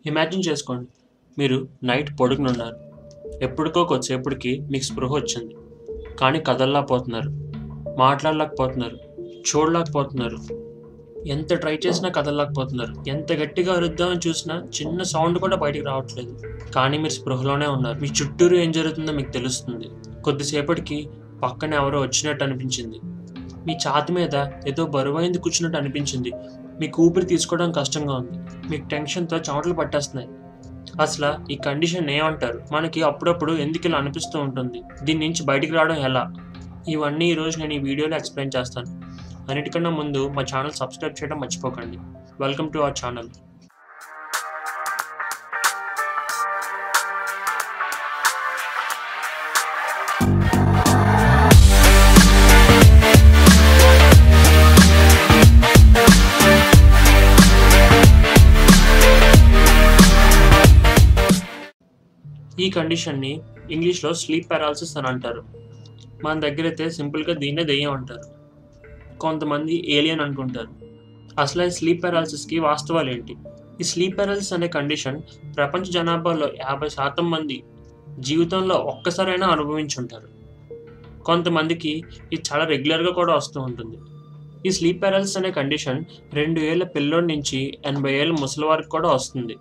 Imagine చేసుకోండి, మీరు night పడుకునున్నారు. ఎప్పటికో కొద్దిసేపటికి మీకు స్పృహ వచ్చింది. కానీ కదలలేకపోతున్నారు, మాట్లాడలేకపోతున్నారు, చూడలేకపోతున్నారు. ఎంత ట్రై చేసినా కదలలేకపోతున్నారు. ఎంత గట్టిగా అరుద్దామని చూసినా చిన్న సౌండ్ కూడా బయటికి రావట్లేదు. కానీ మీరు స్పృహలోనే ఉన్నారు. మీ చుట్టూరు ఏం జరుగుతుందో మీకు తెలుస్తుంది. కొద్దిసేపటికి పక్కన ఎవరో వచ్చినట్టు అనిపించింది. మీ ఛాతీ మీద ఏదో బరువైంది కూర్చున్నట్టు అనిపించింది. మీకు ఊపిరి తీసుకోవడం కష్టంగా ఉంది. మీకు టెన్షన్తో చెమటలు పట్టేస్తున్నాయి. అసలు ఈ కండిషన్ ఏమంటారు? మనకి అప్పుడప్పుడు ఎందుకు ఇలా అనిపిస్తూ ఉంటుంది? దీని నుంచి బయటికి రావడం ఎలా? ఇవన్నీ ఈరోజు నేను ఈ వీడియోలో ఎక్స్ప్లెయిన్ చేస్తాను. అన్నిటికన్నా ముందు మా ఛానల్ సబ్స్క్రైబ్ చేయడం మర్చిపోకండి. Welcome to our channel. ఈ కండిషన్ని ఇంగ్లీష్లో స్లీప్ పారాలిసిస్ అని అంటారు. మన దగ్గర అయితే సింపుల్గా దీన్నే దెయ్యం అంటారు. కొంతమంది ఏలియన్ అనుకుంటారు. అసలు ఈ స్లీప్ పారాలిసిస్కి వాస్తవాలు ఏంటి? ఈ స్లీప్ పారాలిసిస్ అనే కండిషన్ ప్రపంచ జనాభాలో 50% మంది జీవితంలో ఒక్కసారైనా అనుభవించుంటారు. కొంతమందికి ఇది చాలా రెగ్యులర్గా కూడా వస్తూ ఉంటుంది. ఈ స్లీప్ పారాలిసిస్ అనే కండిషన్ 2 ఏళ్ల పిల్లోడి నుంచి 80 ఏళ్ళ ముసలి వారికి కూడా వస్తుంది.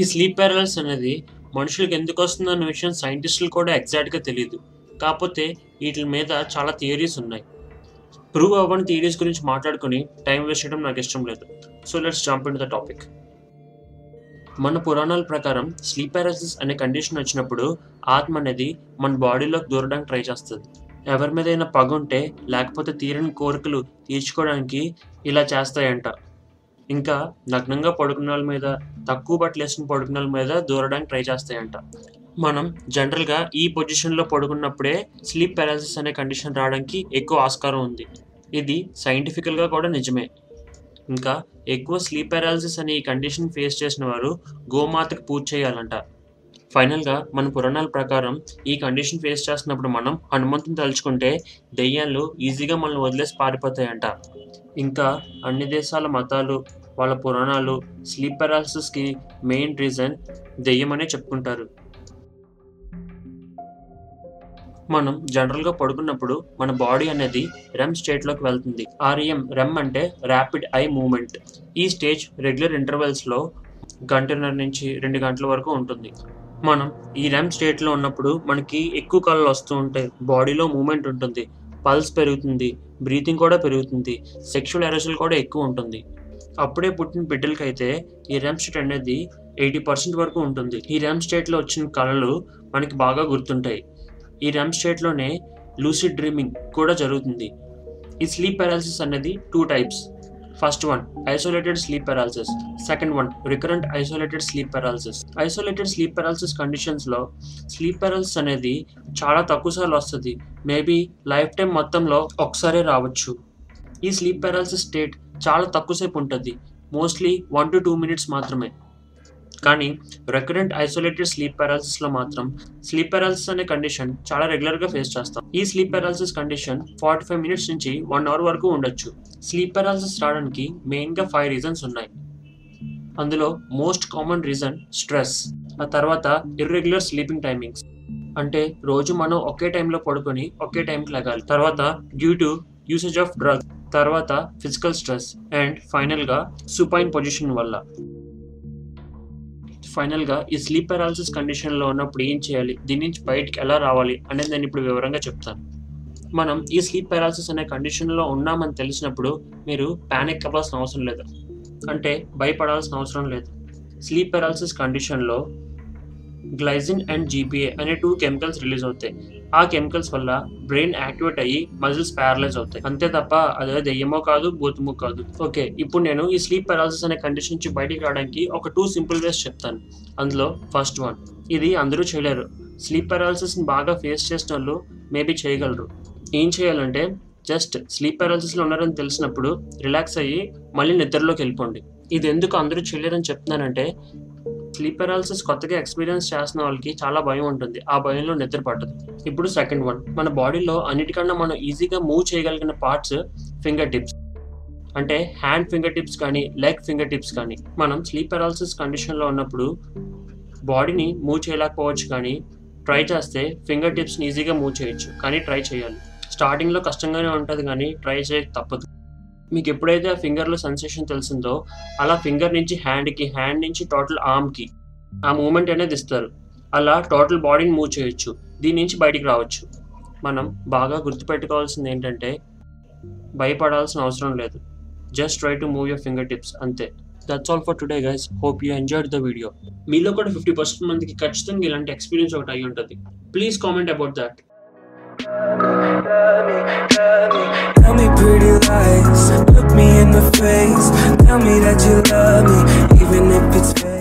ఈ స్లీప్ పారాలిసిస్ అనేది మనుషులకు ఎందుకు వస్తుందన్న విషయం సైంటిస్టులు కూడా ఎగ్జాక్ట్గా తెలియదు. కాకపోతే వీటి మీద చాలా థియరీస్ ఉన్నాయి. ప్రూవ్ అవ్వని థియరీస్ గురించి మాట్లాడుకుని టైం వేస్ట్ చేయడం నాకు ఇష్టం లేదు. So let's jump in to the topic. మన పురాణాల ప్రకారం స్లీప్ పారాలిసిస్ అనే కండిషన్ వచ్చినప్పుడు ఆత్మ అనేది మన బాడీలోకి దూరడానికి ట్రై చేస్తుంది. ఎవరి మీద అయినా పగ ఉంటే లేకపోతే తీరని కోరికలు తీర్చుకోవడానికి ఇలా చేస్తాయంట. ఇంకా నగ్నంగా పడుకున్న వాళ్ళ మీద, తక్కువ బట్టలు వేసుకుని పడుకున్న వాళ్ళ మీద దూరడానికి ట్రై చేస్తాయంట. మనం జనరల్గా ఈ పొజిషన్లో పడుకున్నప్పుడే స్లీప్ పారాలిసిస్ అనే కండిషన్ రావడానికి ఎక్కువ ఆస్కారం ఉంది. ఇది సైంటిఫికల్గా కూడా నిజమే. ఇంకా ఎక్కువ స్లీప్ పారాలిసిస్ అనే ఈ కండిషన్ ఫేస్ చేసిన వారు గోమాతకు పూజ చేయాలంట. ఫైనల్గా మన పురాణాల ప్రకారం ఈ కండిషన్ ఫేస్ చేస్తున్నప్పుడు మనం హనుమంతుని తలుచుకుంటే దెయ్యాలు ఈజీగా మనల్ని వదిలేసి పారిపోతాయంట. ఇంకా అన్ని దేశాల మతాలు, వాళ్ళ పురాణాలు స్లీప్ పారాలిసిస్కి మెయిన్ రీజన్ దెయ్యమనే చెప్పుకుంటారు. మనం జనరల్గా పడుకున్నప్పుడు మన బాడీ అనేది రెమ్ స్టేట్లోకి వెళ్తుంది. రెమ్ అంటే ర్యాపిడ్ ఐ మూవ్మెంట్. ఈ స్టేజ్ రెగ్యులర్ ఇంటర్వెల్స్లో 1.5 నుంచి 2 గంటల వరకు ఉంటుంది. మనం ఈ రెమ్ స్టేట్లో ఉన్నప్పుడు మనకి ఎక్కువ కళలు వస్తూ ఉంటాయి. బాడీలో మూమెంట్ ఉంటుంది, పల్స్ పెరుగుతుంది, బ్రీతింగ్ కూడా పెరుగుతుంది, సెక్షువల్ ఎరోషన్ కూడా ఎక్కువ ఉంటుంది. అప్పుడే పుట్టిన బిడ్డలకైతే ఈ రెమ్ స్టేట్ అనేది 80% వరకు ఉంటుంది. ఈ రెమ్ స్టేట్లో వచ్చిన కళలు మనకి బాగా గుర్తుంటాయి. ఈ రెమ్ స్టేట్లోనే లూసిడ్ డ్రీమింగ్ కూడా జరుగుతుంది. ఈ స్లీప్ పారాలిసిస్ అనేది 2 types. First one isolated sleep paralysis, second one recurrent isolated sleep paralysis. Isolated sleep paralysis కండిషన్స్లో స్లీప్ పారాలిసిస్ అనేది చాలా తక్కువ సార్లు వస్తుంది. మేబీ లైఫ్ టైం మొత్తంలో ఒకసారే రావచ్చు. ఈ స్లీప్ పారాలిసిస్ స్టేట్ చాలా తక్కువసేపు ఉంటుంది, మోస్ట్లీ 1 to 2 minutes మాత్రమే. కానీ రికరెంట్ ఐసోలేటెడ్ స్లీప్ పారాలిసిస్లో మాత్రం స్లీప్ పారాలిసిస్ అనే కండిషన్ చాలా రెగ్యులర్గా ఫేస్ చేస్తాం. ఈ స్లీప్ పారాలిసిస్ కండిషన్ 45 minutes నుంచి 1 hour వరకు ఉండొచ్చు. స్లీప్ పారాలిసిస్ రావడానికి మెయిన్గా 5 reasons ఉన్నాయి. అందులో మోస్ట్ కామన్ రీజన్ స్ట్రెస్, ఆ తర్వాత ఇర్రెగ్యులర్ స్లీపింగ్ టైమింగ్స్, అంటే రోజు మనం ఒకే టైంలో పడుకొని ఒకే టైంకి లెగాలి, తర్వాత due to usage of drug, తర్వాత ఫిజికల్ స్ట్రెస్, అండ్ ఫైనల్గా సుపైన్ పొజిషన్ వల్ల. ఫైనల్గా ఈ స్లీప్ పారాలిసిస్ కండిషన్లో ఉన్నప్పుడు ఏం చేయాలి, దీని నుంచి బయటికి ఎలా రావాలి అనేది నేను ఇప్పుడు వివరంగా చెప్తాను. మనం ఈ స్లీప్ పారాలిసిస్ అనే కండిషన్లో ఉన్నామని తెలిసినప్పుడు మీరు ప్యానిక్ అవ్వాల్సిన అవసరం లేదు, అంటే భయపడాల్సిన అవసరం లేదు. స్లీప్ పారాలిసిస్ కండిషన్లో గ్లైసిన్ అండ్ జీపీఏ అనే 2 కెమికల్స్ రిలీజ్ అవుతాయి. ఆ కెమికల్స్ వల్ల బ్రెయిన్ యాక్టివేట్ అయ్యి మజిల్స్ ప్యారలైజ్ అవుతాయి. అంతే తప్ప అదే దెయ్యమో కాదు, భూతమో కాదు. ఓకే, ఇప్పుడు నేను ఈ స్లీప్ పారాలిసిస్ అనే కండిషన్ నుంచి బయటికి రావడానికి ఒక 2 simple ways చెప్తాను. అందులో ఫస్ట్ వన్, ఇది అందరూ చేయలేరు. స్లీప్ పారాలిసిస్ని బాగా ఫేస్ చేసిన వాళ్ళు మేబీ చేయగలరు. ఏం చేయాలంటే జస్ట్ స్లీప్ పారాలిసిస్లో ఉన్నారని తెలిసినప్పుడు రిలాక్స్ అయ్యి మళ్ళీ నిద్రలోకి వెళ్ళిపోండి. ఇది ఎందుకు అందరూ చేయలేరని చెప్తున్నానంటే స్లీప్ పారాలిసిస్ కొత్తగా ఎక్స్పీరియన్స్ చేస్తున్న వాళ్ళకి చాలా భయం ఉంటుంది. ఆ భయంలో నిద్ర పట్టదు. ఇప్పుడు సెకండ్ వన్, మన బాడీలో అన్నిటికన్నా మనం ఈజీగా మూవ్ చేయగలిగిన పార్ట్స్ ఫింగర్ టిప్స్. అంటే హ్యాండ్ ఫింగర్ టిప్స్ కానీ లెగ్ ఫింగర్ టిప్స్ కానీ. మనం స్లీప్ పారాలిసిస్ కండిషన్లో ఉన్నప్పుడు బాడీని మూవ్ చేయలేకపోవచ్చు, కానీ ట్రై చేస్తే ఫింగర్ టిప్స్ని ఈజీగా మూవ్ చేయొచ్చు. కానీ ట్రై చేయాలి. స్టార్టింగ్లో కష్టంగానే ఉంటుంది, కానీ ట్రై చేయక తప్పదు. మీకు ఎప్పుడైతే ఆ ఫింగర్లో సెన్సేషన్ తెలిసిందో అలా ఫింగర్ నుంచి హ్యాండ్కి, హ్యాండ్ నుంచి టోటల్ ఆర్మ్కి ఆ మూమెంట్ అనేది ఇస్తారు. అలా టోటల్ బాడీని మూవ్ చేయొచ్చు. దీని నుంచి బయటికి రావచ్చు. మనం బాగా గుర్తుపెట్టుకోవాల్సింది ఏంటంటే భయపడాల్సిన అవసరం లేదు. Just try to move your finger tips, అంతే. That's all for today guys. Hope you enjoyed the video. మీలో కూడా 50% మందికి ఖచ్చితంగా ఇలాంటి ఎక్స్పీరియన్స్ ఒకటి అయ్యి ఉంటుంది. Please comment about that. Tell me pretty lies, look me in the face, tell me that you love me, even if it's fake.